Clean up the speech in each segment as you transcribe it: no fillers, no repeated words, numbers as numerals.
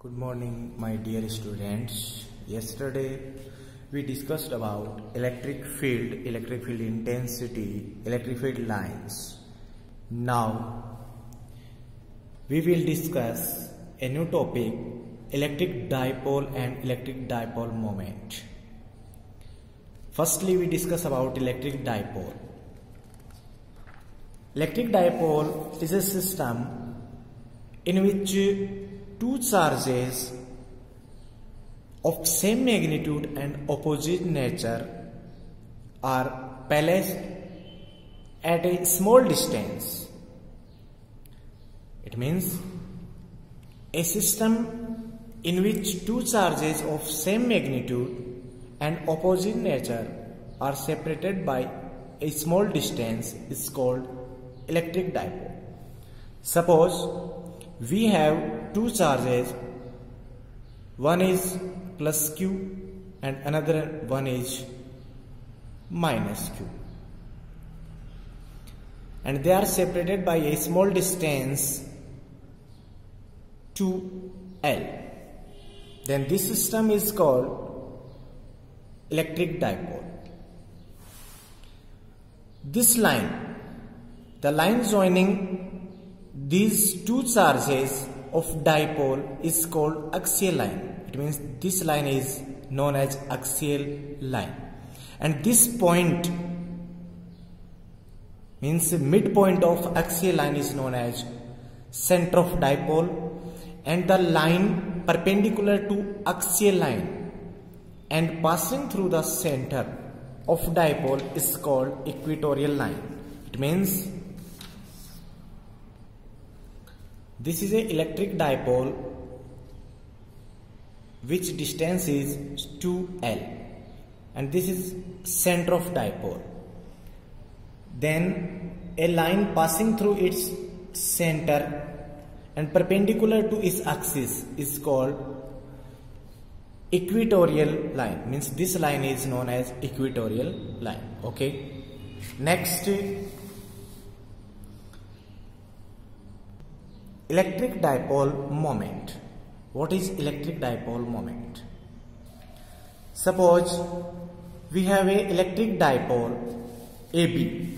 Good morning, my dear students. Yesterday we discussed about electric field intensity, electric field lines. Now we will discuss a new topic, electric dipole and electric dipole moment. Firstly, we discuss about electric dipole. Electric dipole is a system in which two charges of same magnitude and opposite nature are placed at a small distance. It means a system in which two charges of same magnitude and opposite nature are separated by a small distance is called electric dipole. Suppose we have two charges, one is plus Q and another one is minus Q, and they are separated by a small distance 2L. Then this system is called electric dipole. This line, the line joining these two charges of dipole is called axial line. It means this line is known as axial line, and this point means midpoint of axial line is known as center of dipole, and the line perpendicular to axial line and passing through the center of dipole is called equatorial line. It means this is a electric dipole which distance is 2L, and this is center of dipole. Then a line passing through its center and perpendicular to its axis is called equatorial line. Means this line is known as equatorial line. Okay. Next, electric dipole moment. What is electric dipole moment? Suppose we have a electric dipole AB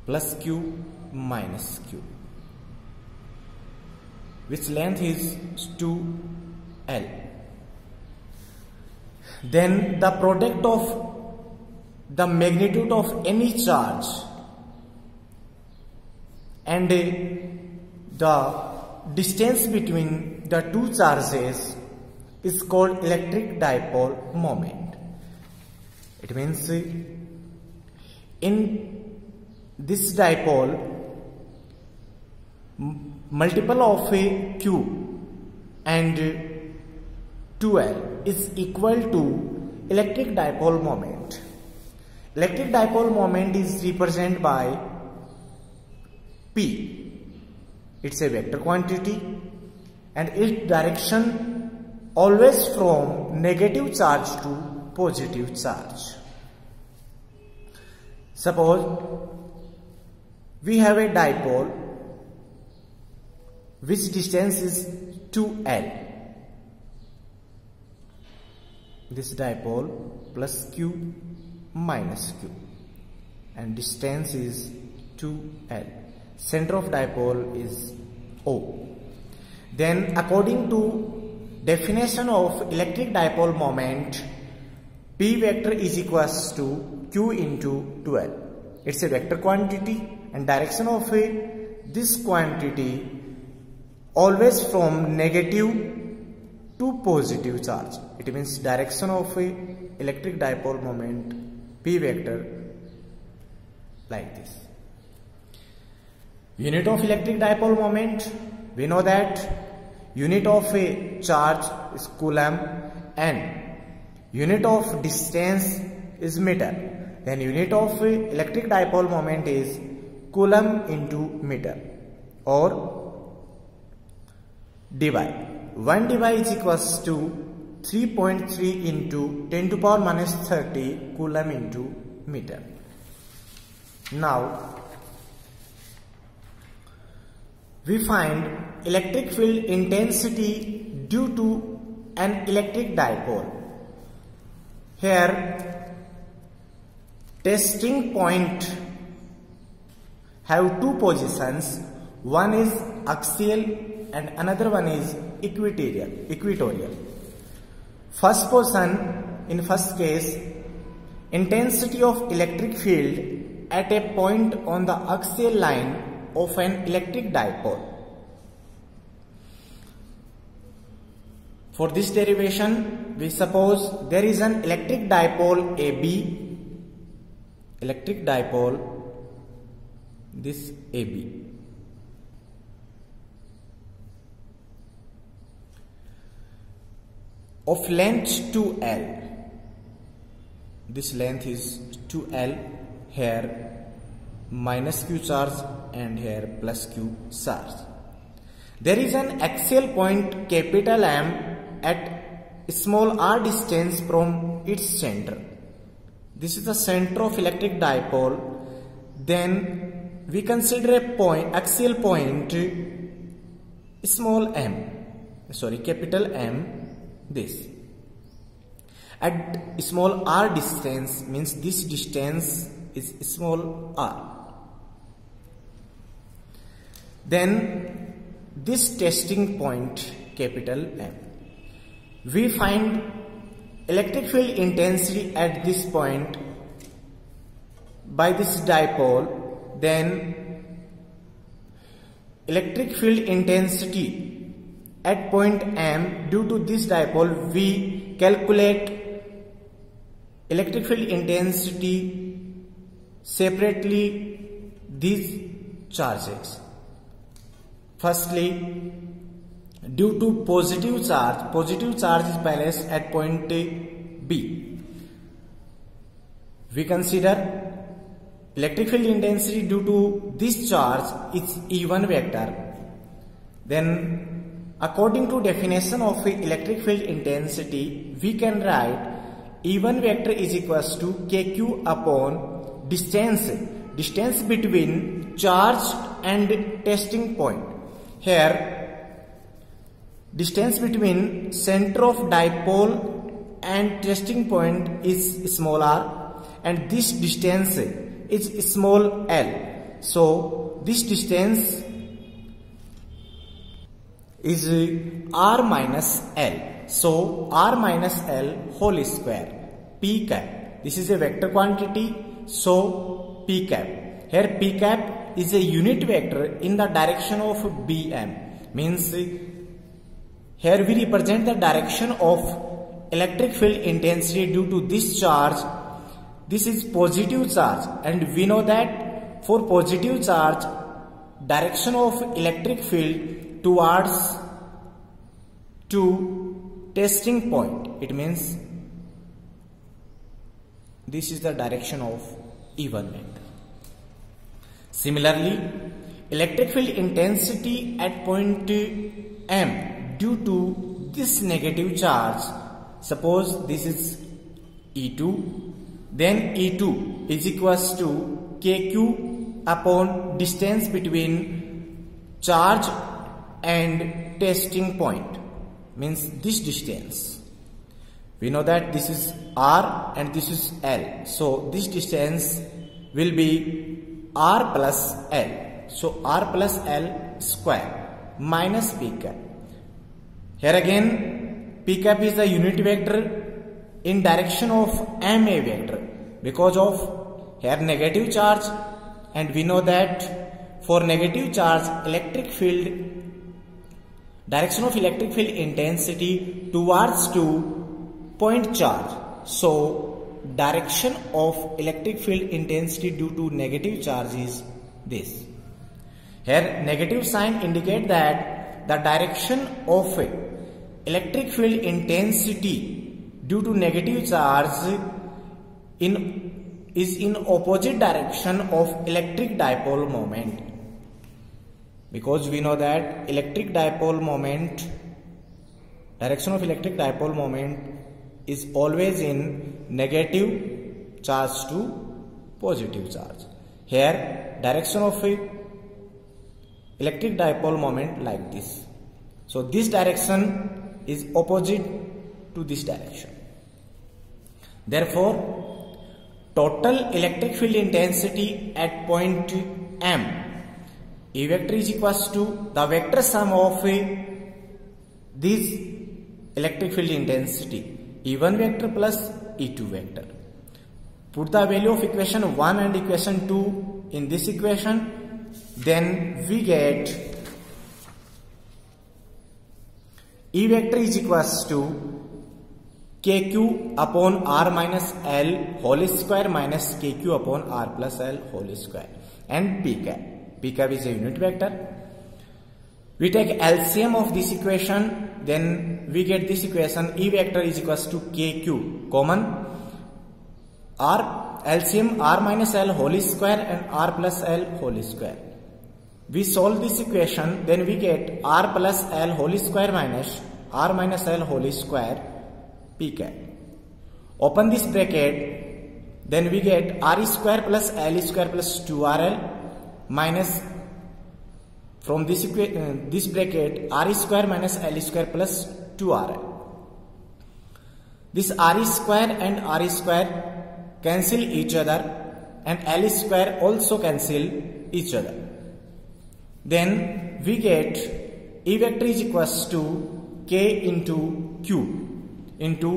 plus Q minus Q, which length is 2L. Then the product of the magnitude of any charge and the distance between the two charges is called electric dipole moment. It means in this dipole, multiple of a Q and 2L is equal to electric dipole moment. Electric dipole moment is represented by P. It's a vector quantity and its direction always from negative charge to positive charge. Suppose we have a dipole which distance is 2L. This dipole plus Q minus Q, and distance is 2L. Center of dipole is O. Then according to definition of electric dipole moment, P vector is equals to Q into 2L. It's a vector quantity and direction of this quantity always from negative to positive charge. It means direction of electric dipole moment P vector like this. Unit of electric dipole moment, we know that unit of a charge is coulomb and unit of distance is meter. Then unit of electric dipole moment is coulomb into meter or dBi. 1 dBi is equals to 3.3 into 10 to power minus 30 coulomb into meter. Now we find electric field intensity due to an electric dipole. Here testing point have two positions, one is axial and another one is equatorial. First position, in first case, intensity of electric field at a point on the axial line of an electric dipole. For this derivation, we suppose there is an electric dipole AB, this AB. Of length 2L. This length is 2L, here minus Q charge and here plus Q charge. There is an axial point capital M at small r distance from its center. This is the center of electric dipole. Then we consider a point, axial point, capital M, this. At small r distance means this distance is small r. Then this testing point, capital M. We find electric field intensity at this point by this dipole. Then electric field intensity at point M due to this dipole, we calculate electric field intensity separately these charges. Firstly, due to positive charge is balanced at point B. We consider electric field intensity due to this charge is E1 vector. Then according to definition of electric field intensity, we can write E1 vector is equals to KQ upon distance between charge and testing point. Here distance between center of dipole and testing point is small r and this distance is small l. So this distance is r minus l. So r minus l whole square, p cap. This is a vector quantity, so p cap. Here p cap is a unit vector in the direction of Bm. Means here we represent the direction of electric field intensity due to this charge. This is positive charge, and we know that for positive charge, direction of electric field towards to testing point. It means this is the direction of E1 vector. Similarly, electric field intensity at point M due to this negative charge, suppose this is E2, then E2 is equals to KQ upon distance between charge and testing point, means this distance. We know that this is R and this is L, so this distance will be R plus L. So R plus L square minus P cap. Here again P cap is the unit vector in direction of MA vector because of here negative charge, and we know that for negative charge electric field, direction of electric field intensity towards to point charge. So direction of electric field intensity due to negative charge is this. Here negative sign indicate that the direction of electric field intensity due to negative charge is in opposite direction of electric dipole moment, because we know that electric dipole moment, direction of electric dipole moment is always in negative charge to positive charge. Here direction of electric dipole moment like this. So this direction is opposite to this direction. Therefore, total electric field intensity at point M, E vector is equals to the vector sum of this electric field intensity, E1 vector plus E2 vector. Put the value of equation 1 and equation 2 in this equation, then we get E vector is equals to KQ upon R minus L whole square minus KQ upon R plus L whole square, and P cap. P cap is a unit vector. We take LCM of this equation, then we get this equation E vector is equals to KQ common R LCM R minus L whole square and R plus L whole square. We solve this equation, then we get R plus L whole square minus R minus L whole square P cap. Open this bracket, then we get R square plus L square plus 2RL minus from this bracket R square minus L square plus 2RL. This R square and R square cancel each other and L square also cancel each other. Then we get E vector is equals to K into Q into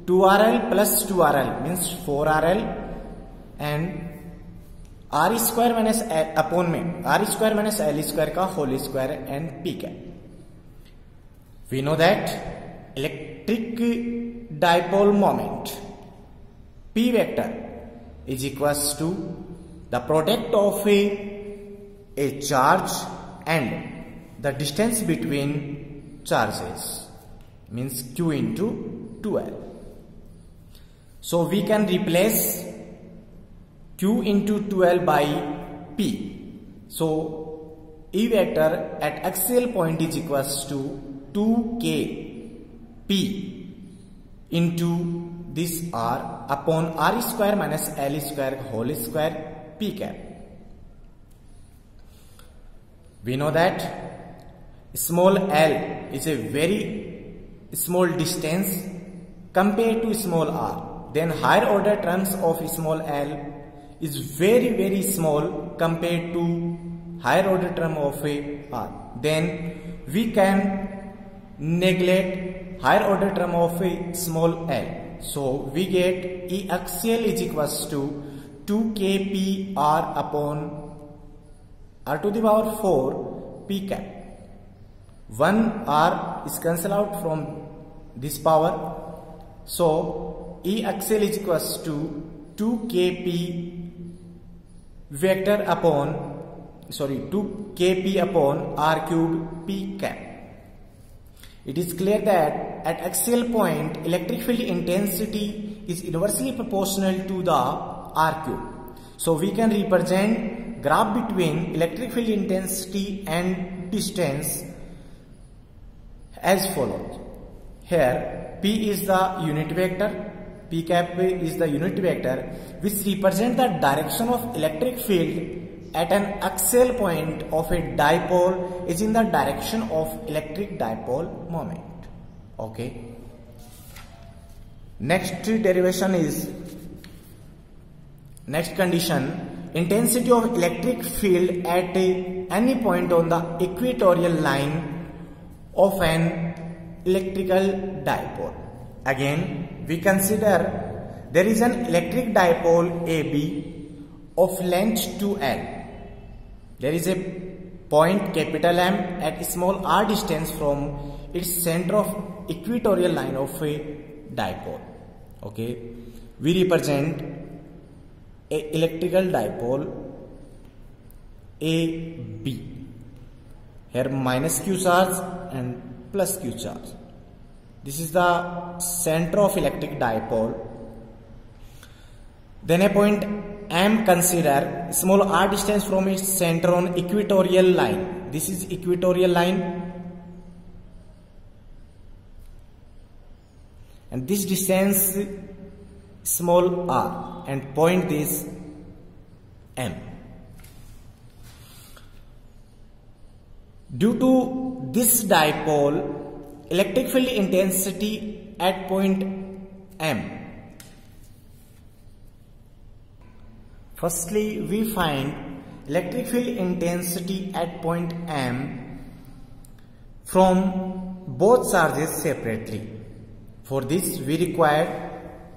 2RL plus 2RL means 4RL and R square minus L upon में R square minus L square का whole square and P cap. We know that electric dipole moment P vector is equals to the product of a charge and the distance between charges, means Q into 2L. So we can replace Q into 2L by P. So E vector at axial point is equals to 2K P into this R upon R square minus L square whole square P cap. We know that small l is a very small distance compared to small r. Then higher order terms of small l is very small compared to higher order term of r. Then we can neglect higher order term of small l. So we get E axial is equals to 2kp r upon r to the power 4 p cap. 1 r is cancelled out from this power. So E axial is equals to 2kp vector upon 2kp upon r cube p cap. It is clear that at axial point electric field intensity is inversely proportional to the r cube. So we can represent graph between electric field intensity and distance as follows. Here P is the unit vector, P cap is the unit vector which represents the direction of electric field at an axial point of a dipole is in the direction of electric dipole moment. Okay. Next condition, intensity of electric field at any point on the equatorial line of an electrical dipole. Again, we consider there is an electric dipole AB of length 2L. There is a point capital M at small r distance from its center of equatorial line of a dipole. Okay, we represent a electrical dipole AB. Here minus q charge and plus q charge. This is the center of electric dipole. Then a point M, consider small r distance from its center on equatorial line. This is equatorial line and this distance small r, and point is M. Due to this dipole, electric field intensity at point M. Firstly, we find electric field intensity at point M from both charges separately. For this, we require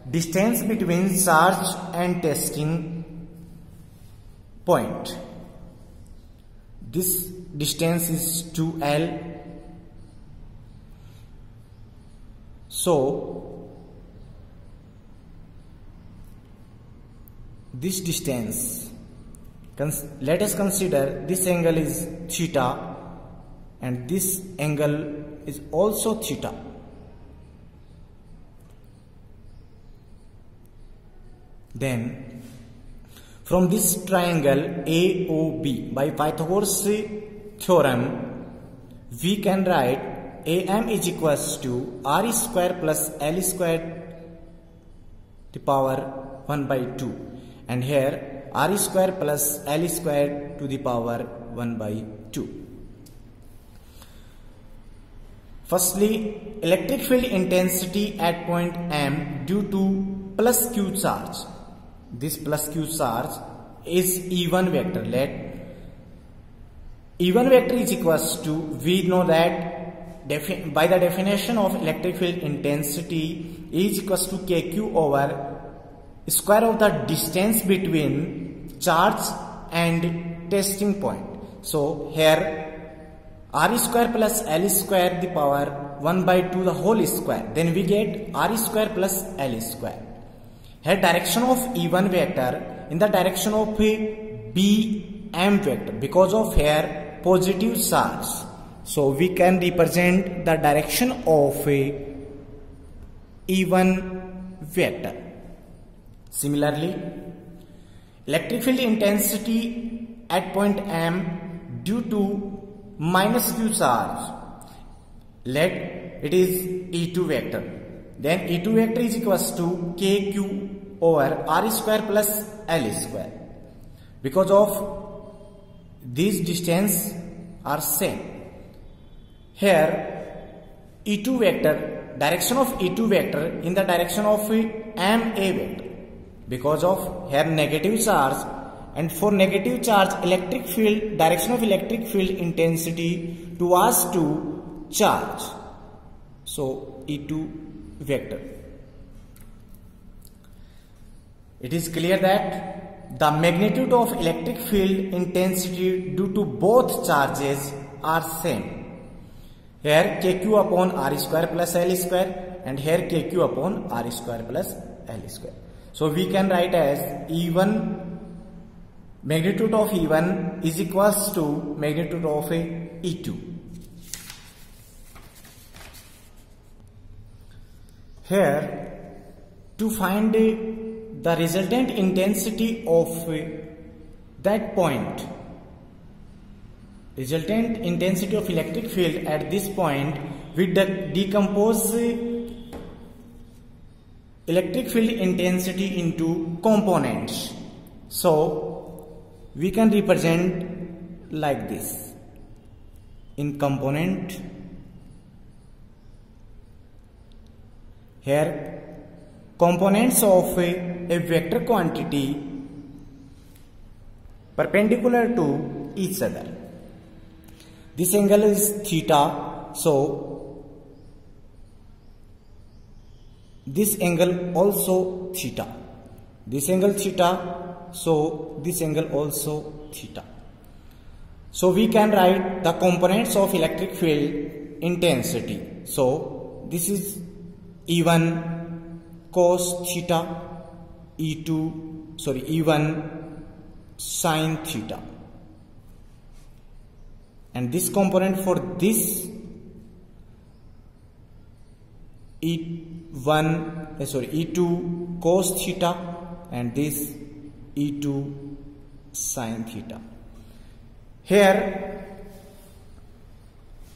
distance between charge and testing point. This distance is 2L. So, this distance, let us consider this angle is theta and this angle is also theta. Then from this triangle AOB, by Pythagoras theorem, we can write AM is equals to R square plus L square to the power 1 by 2, and here R square plus L square to the power 1 by 2. Firstly, electric field intensity at point M due to plus Q charge. This plus Q charge is E1 vector. Let E1 vector is equals to, we know that by the definition of electric field intensity is equals to KQ over square of the distance between charge and testing point. So here R square plus L square the power 1 by 2 the whole square. Then we get R square plus L square. Here direction of E1 vector in the direction of BM vector because of here positive charge. So we can represent the direction of a E1 vector. Similarly, electric field intensity at point M due to minus Q charge, let it is E2 vector. Then E2 vector is equals to KQ over R square plus L square. Because of these distance are same. Here E2 vector, direction of E2 vector in the direction of MA vector. Because of here negative charge, and for negative charge electric field, direction of electric field intensity towards to charge. So E2 vector. It is clear that the magnitude of electric field intensity due to both charges are same. Here KQ upon R square plus L square, and here KQ upon R square plus L square. So we can write as E1, magnitude of E1 is equals to magnitude of E2. Here, to find the resultant intensity of that point, resultant intensity of electric field at this point, we decompose electric field intensity into components. So we can represent like this in component. Here components of a vector quantity perpendicular to each other. This angle is theta, so this angle also theta. This angle theta, so this angle also theta. So we can write the components of electric field intensity. So this is E1 cos theta, E1 sin theta, and this component for this E2 cos theta, and this E2 sin theta. Here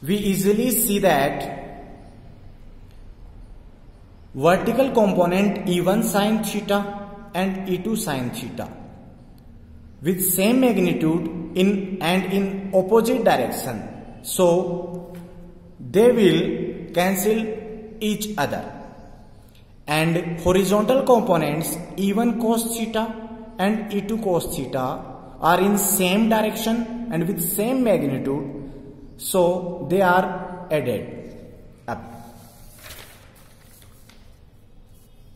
we easily see that vertical component E1 sin theta and E2 sin theta with same magnitude in opposite direction. So they will cancel each other, and horizontal components E1 cos theta and E2 cos theta are in same direction and with same magnitude, so they are added up.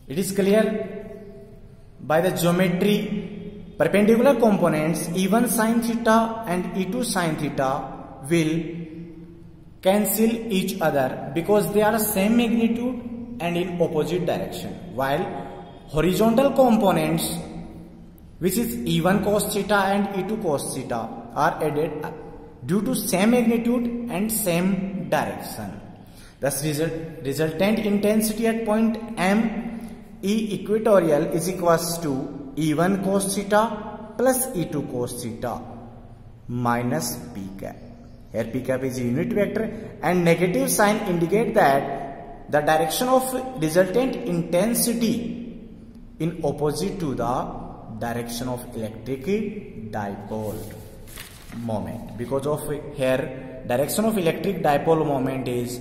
It is clear by the geometry. Perpendicular components E1 sin theta and E2 sin theta will cancel each other because they are same magnitude and in opposite direction, while horizontal components, which is E1 cos theta and E2 cos theta, are added up due to same magnitude and same direction. Thus resultant intensity at point M E equatorial is equals to E1 cos theta plus E2 cos theta minus P cap. Here P cap is a unit vector, and negative sign indicate that the direction of resultant intensity in opposite to the direction of electric dipole moment. Because of here direction of electric dipole moment is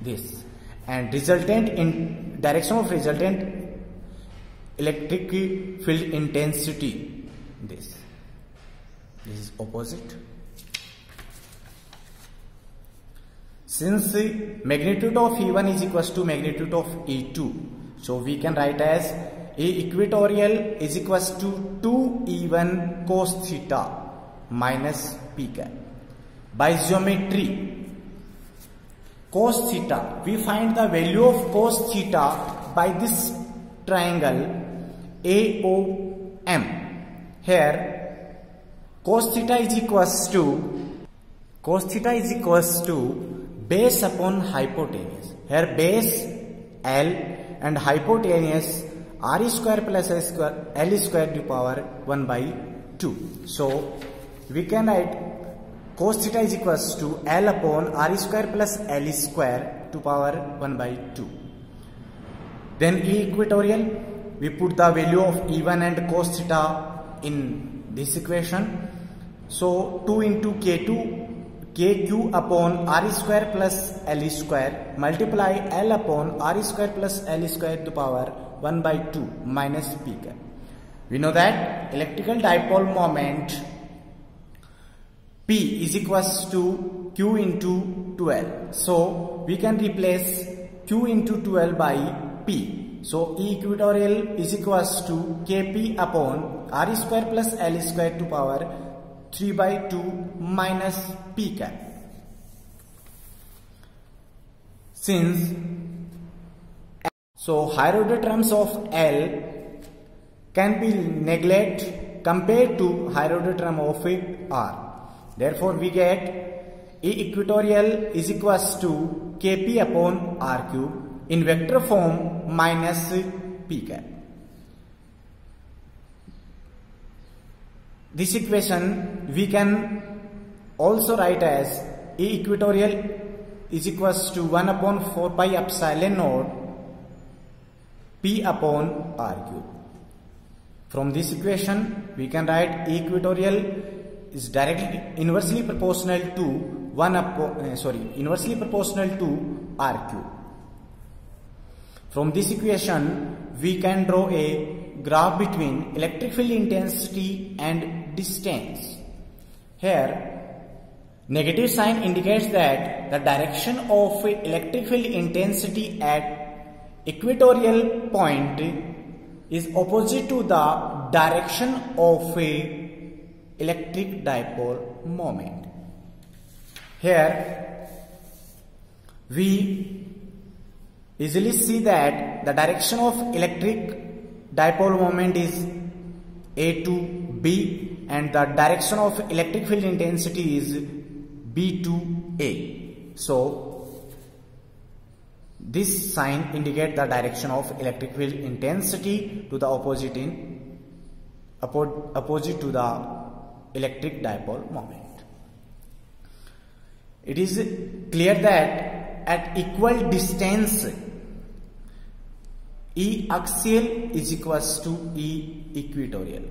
this, and resultant in direction of resultant electric field intensity this is opposite. Since magnitude of E1 is equals to magnitude of E2, so we can write as E equatorial is equals to 2 E1 cos theta minus P cap. By geometry, cos theta, we find the value of cos theta by this triangle AOM. Here cos theta is equals to base upon hypotenuse. Here base L and hypotenuse r square plus L square to power 1 by 2. So we can write cos theta is equals to L upon r square plus L square to power 1 by 2. Then E equatorial, we put the value of E1 and cos theta in this equation. So 2 into KQ upon r square plus L square multiply L upon r square plus L square to the power 1 by 2 minus P cap. We know that electrical dipole moment P is equals to Q into 12. So we can replace Q into 12 by P. So E equatorial is equals to Kp upon r square plus L square to power 3 by 2 minus P cap. So higher order terms of L can be neglected compared to higher order term of R. Therefore we get E equatorial is equals to Kp upon R cube in vector form minus P cap. This equation we can also write as E equatorial is equals to 1 upon 4 pi epsilon naught P upon R cube. From this equation we can write E equatorial is directly inversely proportional to inversely proportional to R cube. From this equation we can draw a graph between electric field intensity and distance. Here negative sign indicates that the direction of electric field intensity at equatorial point is opposite to the direction of electric dipole moment. Here we easily see that the direction of electric dipole moment is A to B and the direction of electric field intensity is B to A. So this sign indicates the direction of electric field intensity to the opposite to the electric dipole moment. It is clear that at equal distance E axial is equals to E equatorial.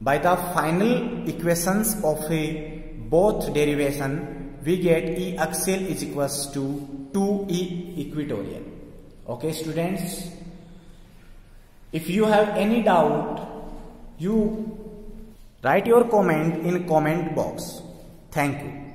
By the final equations of a both derivation, we get E axial is equals to 2E equatorial. Okay students, if you have any doubt, you write your comment in comment box. Thank you.